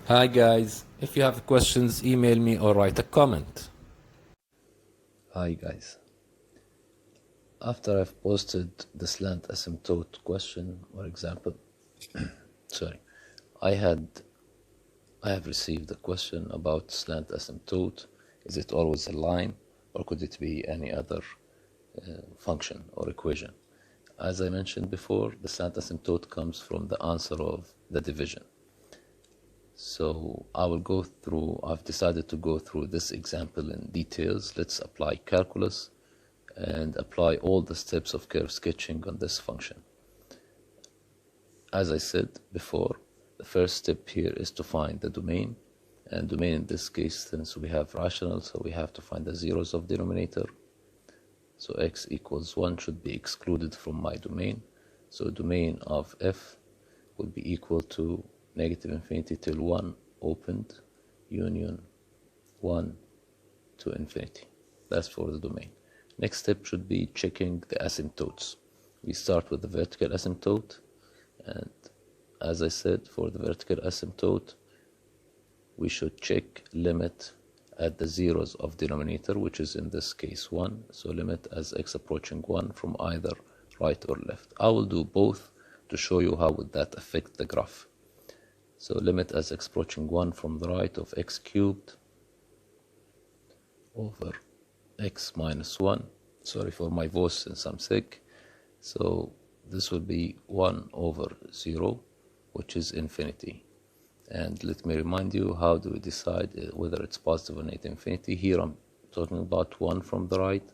Hi guys, if you have questions, email me or write a comment. Hi guys. After I've posted the slant asymptote question or example, I have received a question about slant asymptote. Is it always a line or could it be any other function or equation? As I mentioned before, the slant asymptote comes from the answer of the division. So I've decided to go through this example in details. Let's apply calculus and apply all the steps of curve sketching on this function. As I said before, the first step here is to find the domain, and domain in this case, since we have rational, so we have to find the zeros of denominator. So x equals 1 should be excluded from my domain. So domain of f will be equal to negative infinity till 1 opened, union 1 to infinity. That's for the domain. Next step should be checking the asymptotes. We start with the vertical asymptote, and as I said, for the vertical asymptote, we should check limit at the zeros of denominator, which is in this case 1. So limit as x approaching 1 from either right or left. I will do both to show you how would that affect the graph. So limit as x approaching 1 from the right of x cubed over x minus 1. Sorry for my voice since I'm sick. So this will be 1 over 0, which is infinity. And let me remind you, how do we decide whether it's positive or negative infinity? Here I'm talking about 1 from the right.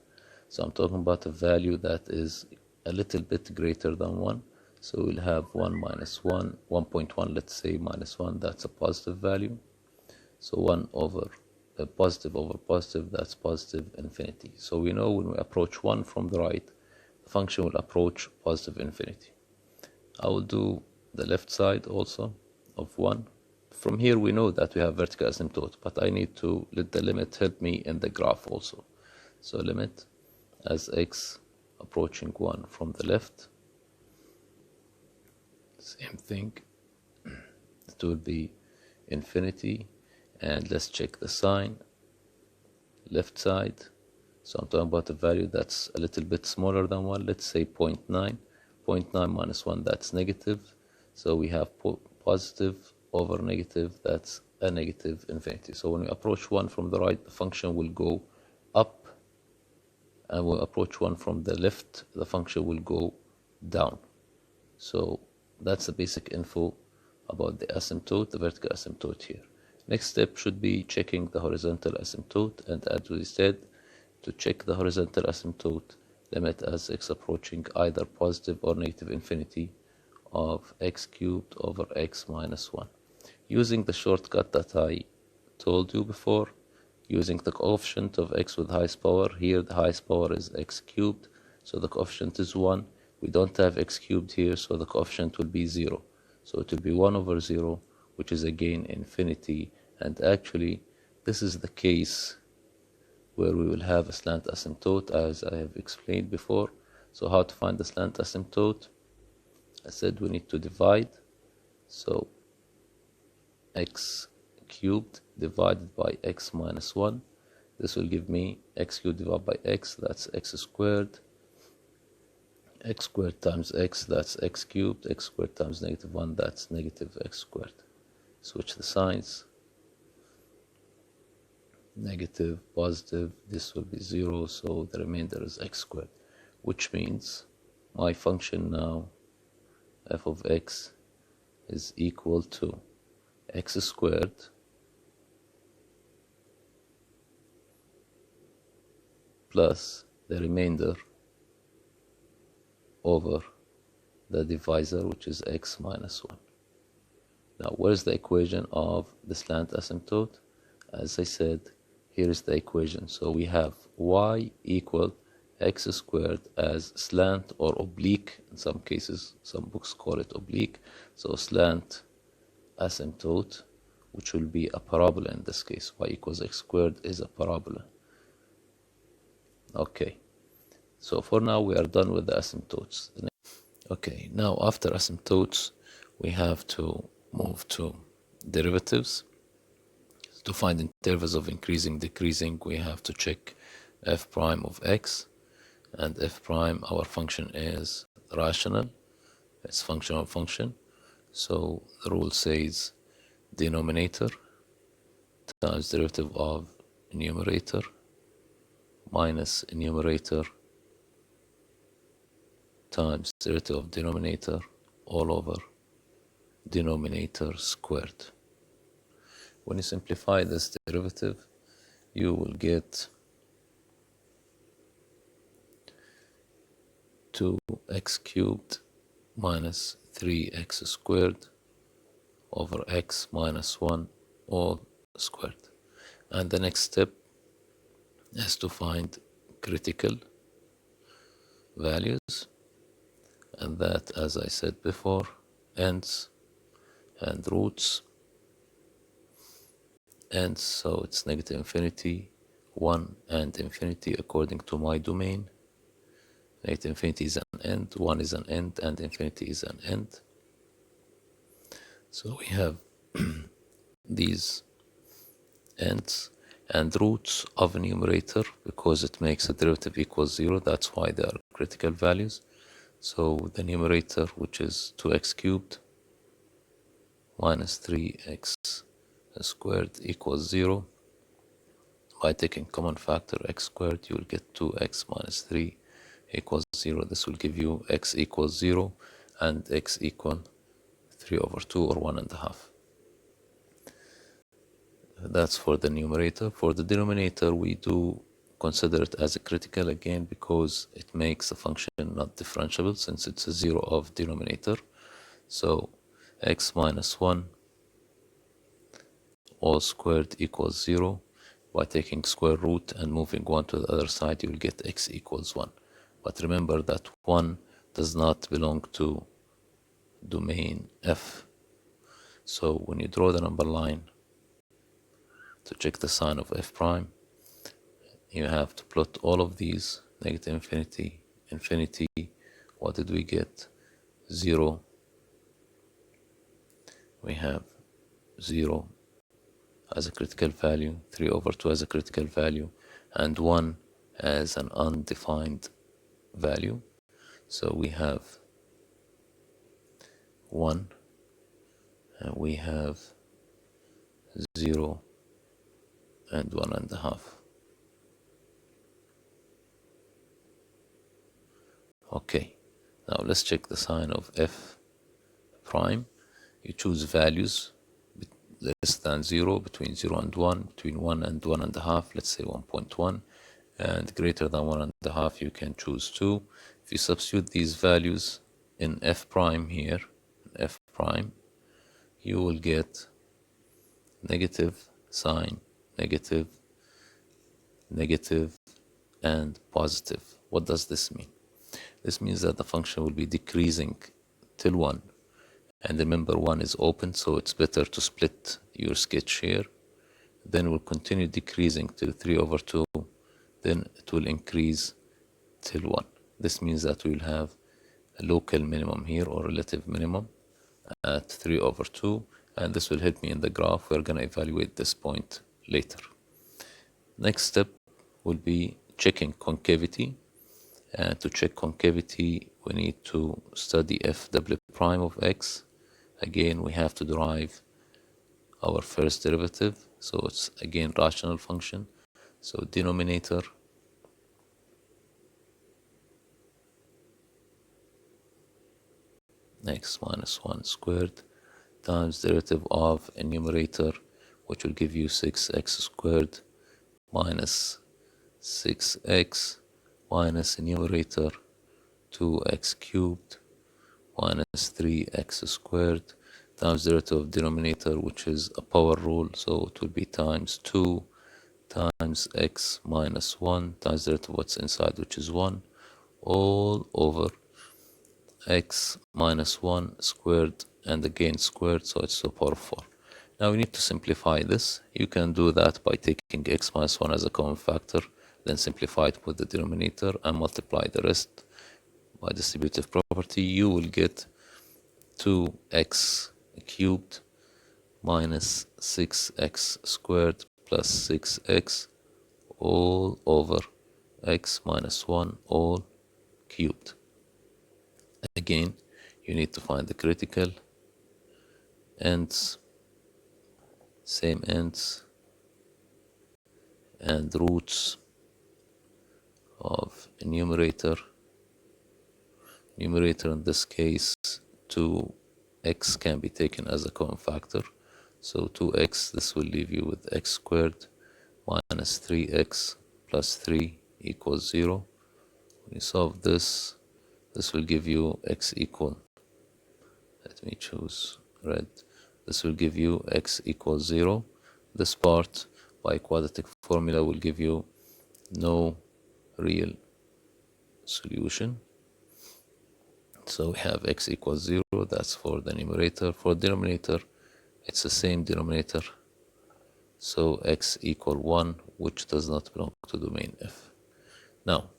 So I'm talking about a value that is a little bit greater than 1. So we'll have 1 minus 1, 1.1, let's say minus 1, that's a positive value. So 1 over positive over positive, that's positive infinity. So we know when we approach 1 from the right, the function will approach positive infinity. I will do the left side also of 1. From here we know that we have vertical asymptote, but I need to let the limit help me in the graph also. So limit as x approaching 1 from the left, same thing, it will be infinity. And let's check the sign, left side. So I'm talking about a value that's a little bit smaller than 1, let's say 0.9. 0.9 minus 1, that's negative. So we have positive over negative, that's a negative infinity. So when we approach 1 from the right, the function will go up. And when we approach 1 from the left, the function will go down. So that's the basic info about the asymptote, the vertical asymptote here. Next step should be checking the horizontal asymptote, and as we said, to check the horizontal asymptote, limit as x approaching either positive or negative infinity of x cubed over x minus 1. Using the shortcut that I told you before, using the coefficient of x with highest power, here the highest power is x cubed, so the coefficient is 1. We don't have x cubed here, so the coefficient will be 0. So it will be 1 over 0, which is again infinity. And actually, this is the case where we will have a slant asymptote, as I have explained before. So how to find the slant asymptote? I said we need to divide. So x cubed divided by x minus 1. This will give me x cubed divided by x, that's x squared. X squared times x, that's x cubed. X squared times negative 1, that's negative x squared. Switch the signs. Negative, positive, this will be 0, so the remainder is x squared, which means my function now, f of x, is equal to x squared plus the remainder over the divisor, which is x minus 1. Now, where's the equation of the slant asymptote? As I said, here is the equation. So we have y equal x squared as slant or oblique. In some cases, some books call it oblique. So slant asymptote, which will be a parabola in this case. Y equals x squared is a parabola. Okay. So for now, we are done with the asymptotes. Okay, now after asymptotes, we have to move to derivatives. To find intervals of increasing, decreasing, we have to check f prime of x, and f prime, our function is rational, it's functional function. So the rule says denominator times derivative of numerator minus numerator times derivative of denominator all over denominator squared. When you simplify this derivative, you will get 2x cubed minus 3x squared over x minus 1 all squared. And the next step is to find critical values, and that, as I said before, ends and roots. And so it's negative infinity, 1 and infinity according to my domain. Negative infinity is an end, 1 is an end, and infinity is an end. So we have these ends and roots of a numerator, because it makes a derivative equals 0, that's why they are critical values. So the numerator, which is 2x cubed minus 3x squared equals 0. By taking common factor x squared, you will get 2x minus 3 equals 0. This will give you x equals 0 and x equal 3 over 2 or 1.5. That's for the numerator. For the denominator, we do consider it as a critical again, because it makes the function not differentiable since it's a 0 of denominator. So x minus 1 all squared equals 0. By taking square root and moving 1 to the other side, you will get x equals 1. But remember that 1 does not belong to domain f. So when you draw the number line to check the sign of f prime, you have to plot all of these, negative infinity, infinity. What did we get? 0. We have 0 as a critical value, 3 over 2 as a critical value, and 1 as an undefined value. So we have 1, and we have 0 and 1.5. Okay, now let's check the sign of f prime. You choose values less than 0, between 0 and 1, between 1 and 1.5, let's say 1.1, and greater than 1.5, you can choose 2. If you substitute these values in f prime here, f prime, you will get negative sign, negative, negative, and positive. What does this mean? This means that the function will be decreasing till 1. And remember, 1 is open, so it's better to split your sketch here. Then we'll continue decreasing till 3 over 2. Then it will increase till 1. This means that we'll have a local minimum here, or relative minimum, at 3 over 2. And this will help me in the graph. We're going to evaluate this point later. Next step will be checking concavity. And to check concavity, we need to study f double prime of x. Again, we have to derive our first derivative. So it's again rational function. So denominator x minus 1 squared times derivative of a numerator, which will give you 6x squared minus 6x minus a numerator 2x cubed minus 3x squared times derivative of denominator, which is a power rule, so it will be times 2 times x minus 1 times derivative of what's inside, which is 1, all over x minus 1 squared and again squared, so it's to the power of 4. Now we need to simplify this. You can do that by taking x minus 1 as a common factor, then simplify it with the denominator and multiply the rest by distributive property. You will get 2x cubed minus 6x squared plus 6x all over x minus 1 all cubed. Again, you need to find the critical ends, same ends, and roots of numerator. Numerator in this case, 2x can be taken as a common factor. So 2x, this will leave you with x squared minus 3x plus 3 equals 0. When you solve this, this will give you x equal, let me choose red. This will give you x equals 0. This part by quadratic formula will give you no real solution. So we have x equals 0, that's for the numerator. For denominator, it's the same denominator. So x equal 1, which does not belong to domain F. Now,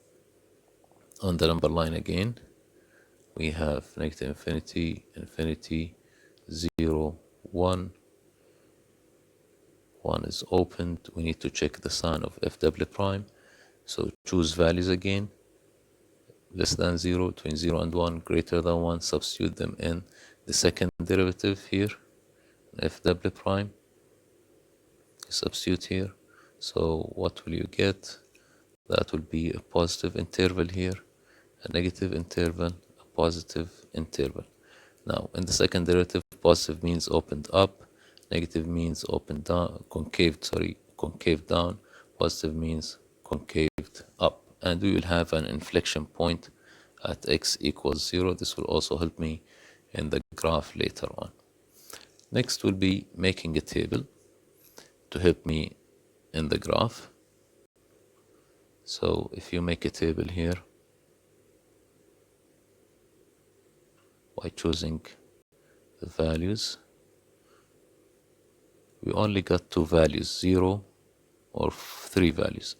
on the number line again, we have negative infinity, infinity, 0, 1. 1 is opened. We need to check the sign of f double prime. So choose values again. Less than 0, between 0 and 1, greater than 1. Substitute them in the second derivative here, f double prime. Substitute here. So what will you get? That will be a positive interval here, a negative interval, a positive interval. Now, in the second derivative, positive means opened up, negative means opened down, concave down, positive means concaved up. And we will have an inflection point at x equals 0. This will also help me in the graph later on. Next will be making a table to help me in the graph. So if you make a table here by choosing the values, we only got 2 values, 0 or 3 values.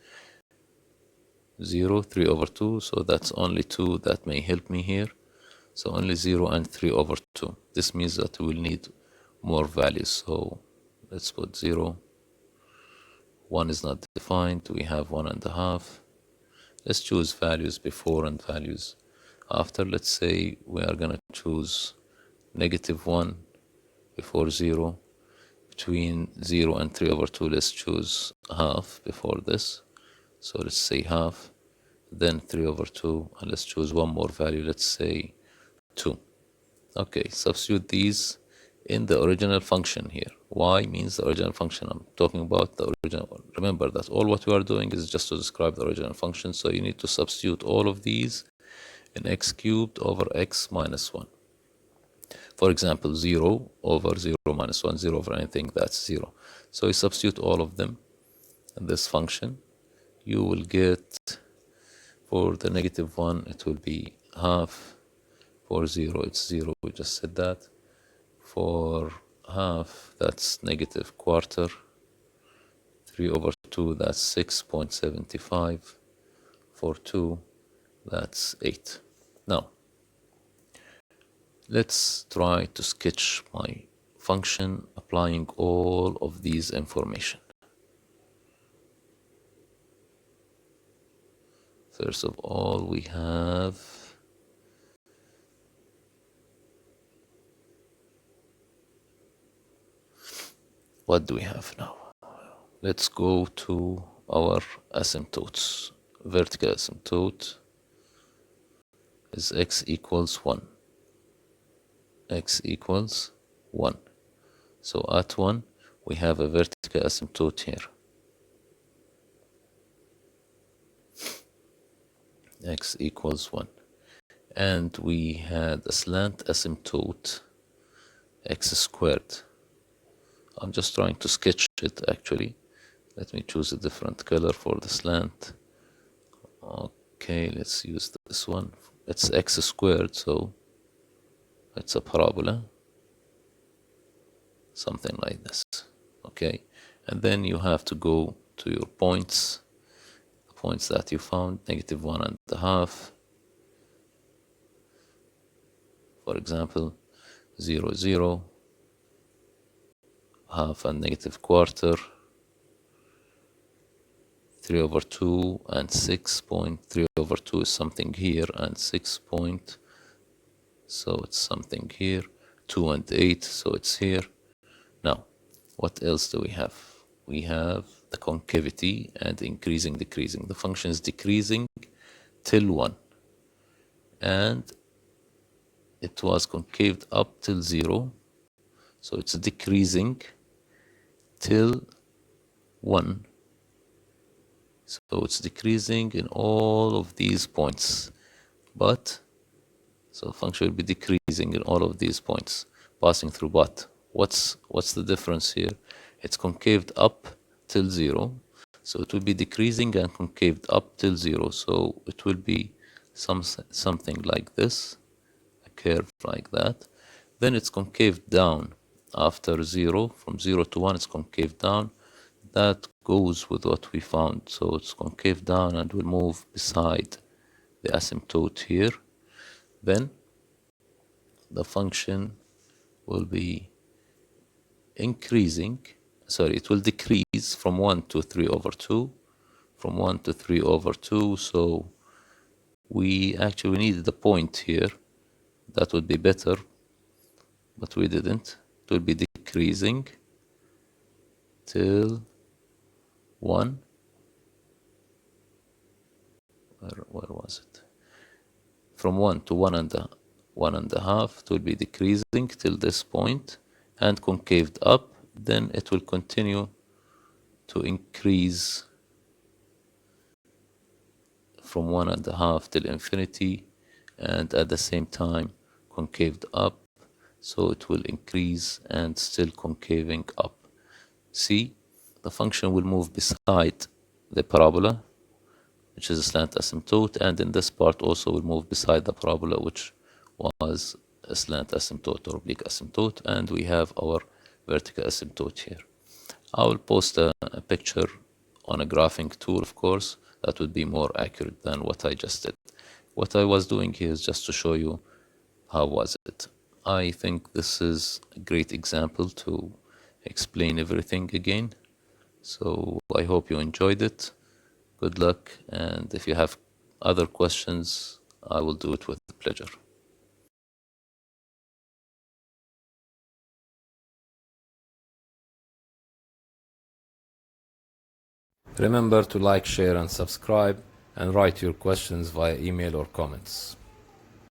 0, 3 over 2, so that's only 2 that may help me here. So only 0 and 3 over 2. This means that we will need more values. So let's put 0. 1 is not defined. We have 1.5. Let's choose values before and values after. Let's say we are going to choose negative 1 before 0. Between 0 and 3 over 2, let's choose half before this. So let's say half, then 3 over 2, and let's choose one more value, let's say 2. Okay, substitute these in the original function here. Y means the original function. I'm talking about the original. Remember that all what we are doing is just to describe the original function. So you need to substitute all of these in x cubed over x minus 1. For example, 0 over 0 minus 1, 0 over anything, that's 0. So you substitute all of them in this function. You will get, for the negative 1, it will be half. For 0, it's 0. We just said that. For half, that's negative quarter. 3 over 2, that's 6.75. For 2, that's 8. Now, let's try to sketch my function applying all of these information. First of all, we have what do we have now? Let's go to our asymptotes. Vertical asymptote is x equals 1. X equals 1. So at 1, we have a vertical asymptote here. X equals 1. And we had a slant asymptote, x squared. I'm just trying to sketch it actually. Let me choose a different color for the slant. Okay, let's use this one. It's x squared, so it's a parabola. Something like this. Okay, and then you have to go to your points. The points that you found, negative 1.5. For example, 0, 0. half and negative quarter, 3 over 2 and 6.3 over 2 is something here, and 6 point, so it's something here, 2 and 8, so it's here. Now, what else do we have? We have the concavity and increasing, decreasing. The function is decreasing till 1, and it was concaved up till 0, so it's decreasing till 1. So it's decreasing in all of these points, but so the function will be decreasing in all of these points, passing through. But what's the difference here? It's concaved up till 0, so it will be decreasing and concaved up till 0. So it will be something like this, a curve like that. Then it's concaved down after 0, from 0 to 1 it's concaved down. That goes with what we found, so it's concave down and will move beside the asymptote here. Then the function will be increasing, sorry, it will decrease from 1 to 3 over 2, from 1 to 3 over 2, so we actually needed a point here. That would be better, but we didn't. It will be decreasing till 1. Where was it? From 1 to 1.5, it will be decreasing till this point and concaved up. Then it will continue to increase from 1.5 till infinity, and at the same time concaved up, so it will increase and still concaving up. See, the function will move beside the parabola, which is a slant asymptote, and in this part also will move beside the parabola, which was a slant asymptote or oblique asymptote, and we have our vertical asymptote here. I will post a picture on a graphing tool, of course. That would be more accurate than what I just did. What I was doing here is just to show you how was it. I think this is a great example to explain everything again. So I hope you enjoyed it. Good luck, and if you have other questions, I will do it with pleasure. Remember to like, share, and subscribe, and write your questions via email or comments.